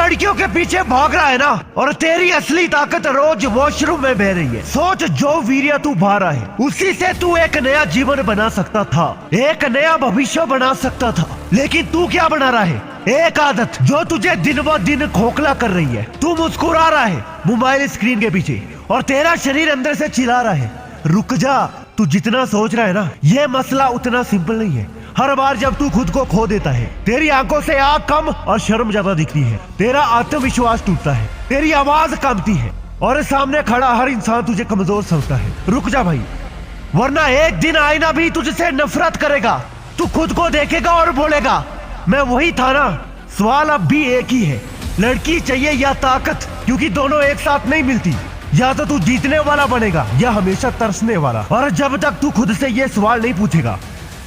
लड़कियों के पीछे भाग रहा है ना, और तेरी असली ताकत रोज वॉशरूम में बह रही है। सोच, जो वीर्य तू भा रहा है उसी से तू एक नया जीवन बना सकता था, एक नया भविष्य बना सकता था। लेकिन तू क्या बना रहा है? एक आदत जो तुझे दिन ब दिन खोखला कर रही है। तू मुस्कुरा रहा है मोबाइल स्क्रीन के पीछे और तेरा शरीर अंदर से चिल्ला रहा है, रुक जा। तू जितना सोच रहा है ना, ये मसला उतना सिंपल नहीं है। हर बार जब तू खुद को खो देता है, तेरी आंखों से आग कम और शर्म ज्यादा दिखती है, तेरा आत्मविश्वास टूटता है, तेरी आवाज कांपती है और सामने खड़ा हर इंसान तुझे कमजोर समझता है। रुक जा भाई, वरना एक दिन आईना भी तुझसे नफरत करेगा। तू खुद को देखेगा और बोलेगा, मैं वही था ना। सवाल अब भी एक ही है, लड़की चाहिए या ताकत? क्योंकि दोनों एक साथ नहीं मिलती। या तो तू जीतने वाला बनेगा या हमेशा तरसने वाला। और जब तक तू खुद से ये सवाल नहीं पूछेगा,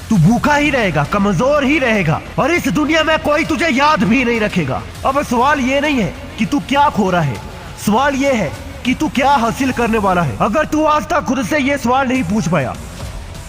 तू भूखा ही रहेगा, कमजोर ही रहेगा और इस दुनिया में कोई तुझे याद भी नहीं रखेगा। अब सवाल ये नहीं है कि तू क्या खो रहा है, सवाल ये है कि तू क्या हासिल करने वाला है। अगर तू आज तक खुद से ये सवाल नहीं पूछ पाया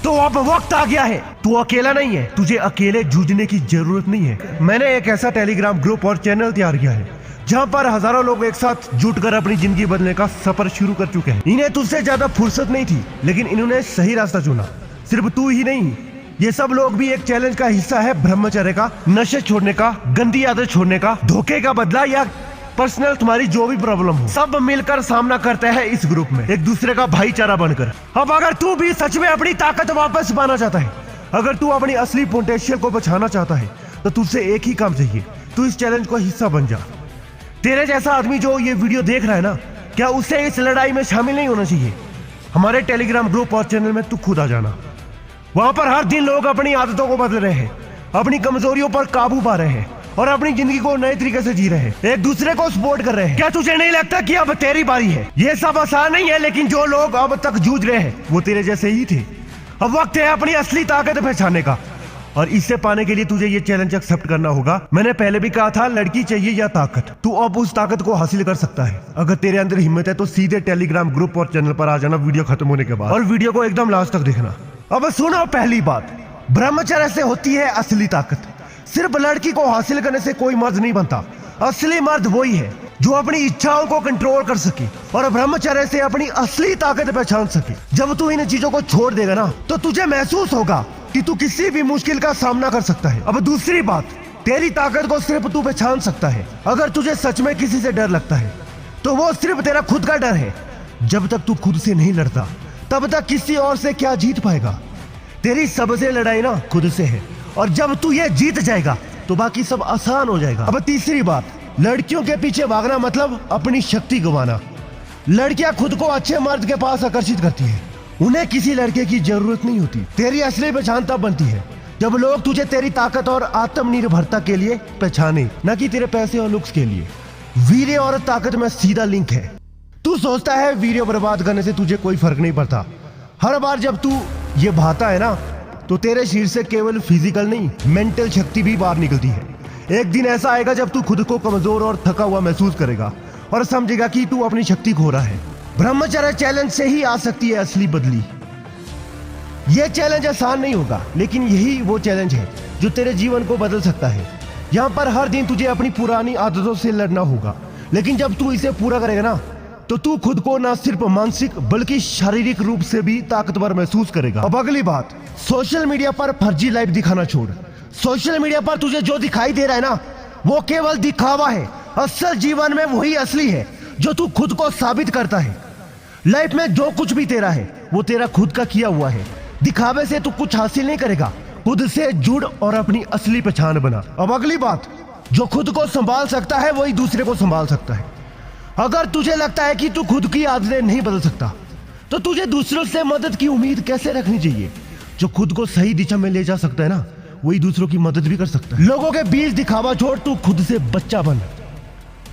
तो अब वक्त आ गया है। तू अकेला नहीं है, तुझे अकेले जूझने की जरूरत नहीं है। मैंने एक ऐसा टेलीग्राम ग्रुप और चैनल तैयार किया है जहां पर हजारों लोग एक साथ जुटकर अपनी जिंदगी बदलने का सफर शुरू कर चुके हैं। इन्हें तुझसे ज्यादा फुर्सत नहीं थी, लेकिन इन्होंने सही रास्ता चुना। सिर्फ तू ही नहीं, ये सब लोग भी एक चैलेंज का हिस्सा है, ब्रह्मचर्य का, नशे छोड़ने का, गंदी आदत छोड़ने का, धोखे का बदला या पर्सनल तुम्हारी जो भी प्रॉब्लम हो, सब मिलकर सामना करते हैं इस ग्रुप में, एक दूसरे का भाईचारा बनकर। अब अगर तू भी सच में अपनी ताकत वापस पाना चाहता है, अगर तू अपनी असली पोटेंशियल को बचाना चाहता है, तो तुझसे एक ही काम चाहिए, तू इस चैलेंज का हिस्सा बन जा। तेरे जैसा आदमी जो ये वीडियो देख रहा है ना, क्या उससे इस लड़ाई में शामिल नहीं होना चाहिए? हमारे टेलीग्राम ग्रुप और चैनल में तू खुद आ जाना। वहां पर हर दिन लोग अपनी आदतों को बदल रहे हैं, अपनी कमजोरियों पर काबू पा रहे हैं और अपनी जिंदगी को नए तरीके से जी रहे हैं, एक दूसरे को सपोर्ट कर रहे हैं। क्या तुझे नहीं लगता कि अब तेरी बारी है? ये सब आसान नहीं है, लेकिन जो लोग अब तक जूझ रहे हैं वो तेरे जैसे ही थे। अब वक्त है अपनी असली ताकत पहचानने का, और इसे पाने के लिए तुझे ये चैलेंज एक्सेप्ट करना होगा। मैंने पहले भी कहा था, लड़की चाहिए या ताकत, तू अब उस ताकत को हासिल कर सकता है। अगर तेरे अंदर हिम्मत है तो सीधे टेलीग्राम ग्रुप और चैनल पर आ जाना वीडियो खत्म होने के बाद, और वीडियो को एकदम लास्ट तक देखना। अब सुनो, पहली बात, ब्रह्मचर्य से होती है असली ताकत। सिर्फ लड़की को हासिल करने से कोई मर्द नहीं बनता। असली मर्द वही है जो अपनी इच्छाओं को कंट्रोल कर सके और ब्रह्मचर्य से अपनी असली ताकत पहचान सके। जब तू इन चीजों को छोड़ देगा ना, तो तुझे महसूस होगा कि तू किसी भी मुश्किल का सामना कर सकता है। अब दूसरी बात, तेरी ताकत को सिर्फ तू पहचान सकता है। अगर तुझे सच में किसी से डर लगता है तो वो सिर्फ तेरा खुद का डर है। जब तक तू खुद से नहीं लड़ता, तब तक किसी और से क्या जीत पाएगा? तेरी सबसे लड़ाई ना खुद से है, और जब तू ये जीत जाएगा तो बाकी सब आसान हो जाएगा। अब तीसरी बात, लड़कियों के पीछे भागना मतलब अपनी शक्ति गंवाना। लड़कियां खुद को अच्छे मर्द के पास आकर्षित करती है, उन्हें किसी लड़के की जरूरत नहीं होती। तेरी असली पहचान तब बनती है जब लोग तुझे तेरी ताकत और आत्मनिर्भरता के लिए पहचाने, न कि तेरे पैसे और लुक्स के लिए। वीर्य और ताकत में सीधा लिंक है। तू सोचता है वीर्य बर्बाद करने से तुझे कोई फर्क नहीं पड़ता। हर बार जब तू ये भाता है ना, तो तेरे शरीर से केवल फिजिकल नहीं, मेंटल शक्ति भी बाहर निकलती है। एक दिन ऐसा आएगा जब तू खुद को कमजोर और थका हुआ महसूस करेगा और समझेगा कि तू अपनी शक्ति खो रहा है। ब्रह्मचर्य चैलेंज से ही आ सकती है असली बदली। यह चैलेंज आसान नहीं होगा, लेकिन यही वो चैलेंज है जो तेरे जीवन को बदल सकता है। यहाँ पर हर दिन तुझे अपनी पुरानी आदतों से लड़ना होगा, लेकिन जब तू इसे पूरा करेगा ना, तो तू खुद को ना सिर्फ मानसिक बल्कि शारीरिक रूप से भी ताकतवर महसूस करेगा। अब अगली बात, सोशल मीडिया पर फर्जी लाइफ दिखाना छोड़। सोशल मीडिया पर तुझे जो दिखाई दे रहा है ना, वो केवल दिखावा है। असल जीवन में वही असली है जो तू खुद को साबित करता है। लाइफ में जो कुछ भी तेरा है वो तेरा खुद का किया हुआ है। दिखावे से तू कुछ हासिल नहीं करेगा। खुद से जुड़ और अपनी असली पहचान बना। अब अगली बात, जो खुद को संभाल सकता है वही दूसरे को संभाल सकता है। अगर तुझे लगता है कि तू खुद की आदतें नहीं बदल सकता, तो तुझे दूसरों से मदद की उम्मीद कैसे रखनी चाहिए? जो खुद को सही दिशा में ले जा सकता है ना, वही दूसरों की मदद भी कर सकता है। लोगों के बीच दिखावा छोड़, तू खुद से बच्चा बन।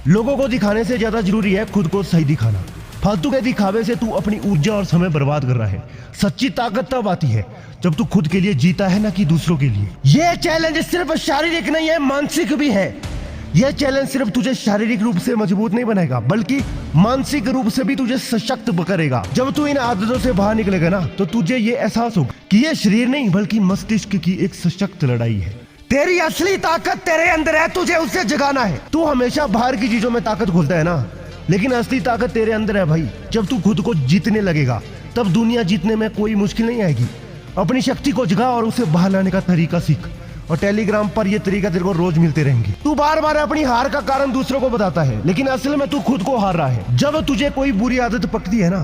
लोगों को दिखाने से ज्यादा जरूरी है खुद को सही दिखाना। फालतू के दिखावे से तू अपनी ऊर्जा और समय बर्बाद कर रहा है। सच्ची ताकत तब आती है जब तू खुद के लिए जीता है, ना कि दूसरों के लिए। यह चैलेंज सिर्फ शारीरिक नहीं है, मानसिक भी है। यह चैलेंज सिर्फ तुझे शारीरिक रूप से मजबूत नहीं बनाएगा, बल्कि मानसिक रूप से भी तुझे सशक्त करेगा। जब तू इन आदतों से बाहर निकलेगा ना, तो तुझे ये एहसास होगा कि यह शरीर नहीं बल्कि मस्तिष्क की एक सशक्त लड़ाई है। तेरी असली ताकत तेरे अंदर है, तुझे उससे जगाना है। तू हमेशा बाहर की चीजों में ताकत खोजता है ना, लेकिन असली ताकत तेरे अंदर है भाई। जब तू खुद को जीतने लगेगा तब दुनिया जीतने में कोई मुश्किल नहीं आएगी। अपनी शक्ति को जगा और उसे बाहर लाने का तरीका सीख, और टेलीग्राम पर ये तरीका तेरे को रोज मिलते रहेंगे। तू बार बार अपनी हार का कारण दूसरों को बताता है, लेकिन असल में तू खुद को हार रहा है। जब तुझे कोई बुरी आदत पकड़ती है ना,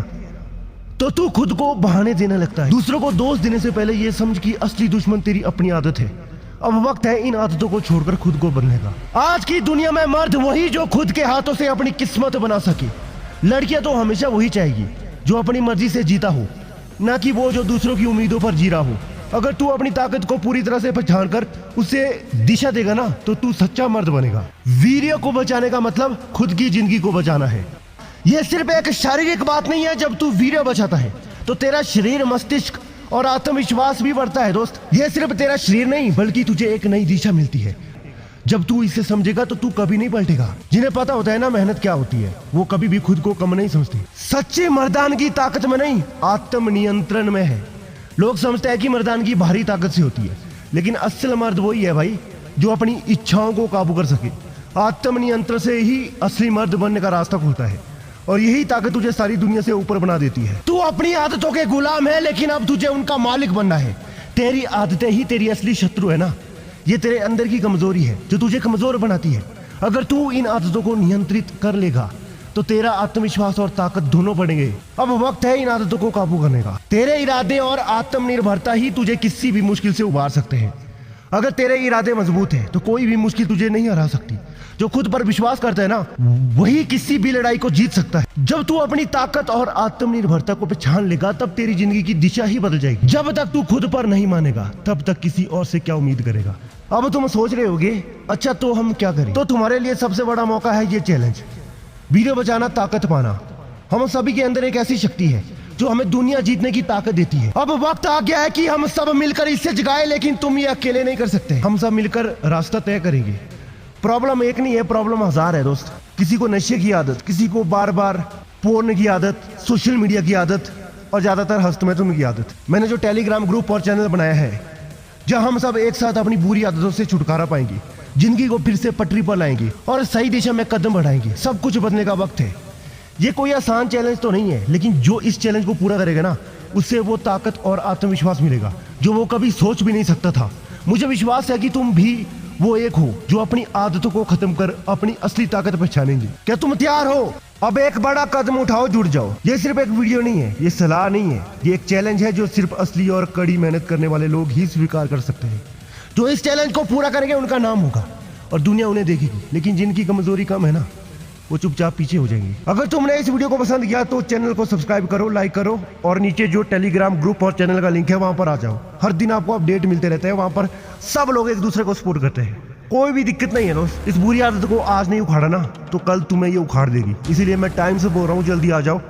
तो तू खुद को बहाने देने लगता है। दूसरों को दोष देने से पहले ये समझ कि असली दुश्मन तेरी अपनी आदत है। अब वक्त है इन आदतों को छोड़कर खुद को बदलने का। आज की दुनिया में मर्द वही जो खुद के हाथों से अपनी किस्मत बना सके। लड़कियां तो हमेशा वही चाहेगी जो अपनी मर्जी से जीता हो, ना कि वो जो दूसरों की उम्मीदों पर जी रहा हो। अगर तू अपनी ताकत को पूरी तरह से पहचान कर उसे दिशा देगा ना, तो तू सच्चा मर्द बनेगा। वीर्य को बचाने का मतलब खुद की जिंदगी को बचाना है। यह सिर्फ एक शारीरिक बात नहीं है। जब तू वीर्य बचाता है तो तेरा शरीर, मस्तिष्क और आत्मविश्वास भी बढ़ता है दोस्त। यह सिर्फ तेरा शरीर नहीं, बल्कि तुझे एक नई दिशा मिलती है। जब तू इसे समझेगा तो तू कभी नहीं पलटेगा। जिन्हें पता होता है ना मेहनत क्या होती है, वो कभी भी खुद को कम नहीं समझती। सच्ची मर्दानगी ताकत में नहीं, आत्म नियंत्रण में है। लोग समझते हैं कि मर्दानगी भारी ताकत से होती है, लेकिन असल मर्द वही है भाई जो अपनी इच्छाओं को काबू कर सके। आत्म नियंत्रण से ही असली मर्द बनने का रास्ता खुलता है, और यही ताकत तुझे सारी दुनिया से ऊपर बना देती है। तू अपनी आदतों के गुलाम है, लेकिन अब तुझे उनका मालिक बनना है। तेरी आदतें ही तेरी असली शत्रु है ना। ये तेरे अंदर की कमजोरी है जो तुझे कमजोर बनाती है। अगर तू इन आदतों को नियंत्रित कर लेगा तो तेरा आत्मविश्वास और ताकत दोनों बढ़ेंगे। अब वक्त है इन आदतों को काबू करने का। तेरे इरादे और आत्मनिर्भरता ही तुझे किसी भी मुश्किल से उबार सकते हैं। अगर तेरे इरादे मजबूत हैं तो कोई भी मुश्किल तुझे नहीं हरा सकती। जो खुद पर विश्वास करता है ना, वही किसी भी लड़ाई को जीत सकता है। जब तू अपनी ताकत और आत्मनिर्भरता को पहचान लेगा तब तेरी जिंदगी की दिशा ही बदल जाएगी। जब तक तू खुद पर नहीं मानेगा तब तक किसी और से क्या उम्मीद करेगा। अब तुम सोच रहे होगे, अच्छा तो हम क्या करें? तो तुम्हारे लिए सबसे बड़ा मौका है ये चैलेंज, वीडियो बचाना, ताकत पाना। हम सभी के अंदर एक ऐसी शक्ति है जो हमें दुनिया जीतने की ताकत देती है। अब वक्त आ गया है कि हम सब मिलकर इससे जगाए, लेकिन तुम ये अकेले नहीं कर सकते। हम सब मिलकर रास्ता तय करेंगे। प्रॉब्लम एक नहीं है, प्रॉब्लम हजार है दोस्त। किसी को नशे की आदत, किसी को बार बार पोर्न की आदत, सोशल मीडिया की आदत, और ज्यादातर हस्तमैथुन की आदत। मैंने जो टेलीग्राम ग्रुप और चैनल बनाया है, जहां हम सब एक साथ अपनी बुरी आदतों से छुटकारा पाएंगे, जिंदगी को फिर से पटरी पर लाएंगे और सही दिशा में कदम बढ़ाएंगे। सब कुछ बदलने का वक्त है। ये कोई आसान चैलेंज तो नहीं है, लेकिन जो इस चैलेंज को पूरा करेगा ना, उससे वो ताकत और आत्मविश्वास मिलेगा जो वो कभी सोच भी नहीं सकता था। मुझे विश्वास है कि तुम भी वो एक हो जो अपनी आदतों को खत्म कर अपनी असली ताकत पहचानेंगे। क्या तुम तैयार हो? अब एक बड़ा कदम उठाओ, जुड़ जाओ। ये सिर्फ एक वीडियो नहीं है, ये सलाह नहीं है, ये एक चैलेंज है जो सिर्फ असली और कड़ी मेहनत करने वाले लोग ही स्वीकार कर सकते हैं। जो इस चैलेंज को पूरा करेंगे उनका नाम होगा और दुनिया उन्हें देखेगी, लेकिन जिनकी कमजोरी कम है ना, वो चुपचाप पीछे हो जाएंगे। अगर तुमने इस वीडियो को पसंद किया तो चैनल को सब्सक्राइब करो, लाइक करो, और नीचे जो टेलीग्राम ग्रुप और चैनल का लिंक है वहां पर आ जाओ। हर दिन आपको अपडेट मिलते रहते हैं, वहां पर सब लोग एक दूसरे को सपोर्ट करते हैं। कोई भी दिक्कत नहीं है दोस्त। इस बुरी आदत को आज नहीं उखाड़ा ना, तो कल तुम्हें ये उखाड़ देगी। इसीलिए मैं टाइम से बोल रहा हूँ, जल्दी आ जाओ।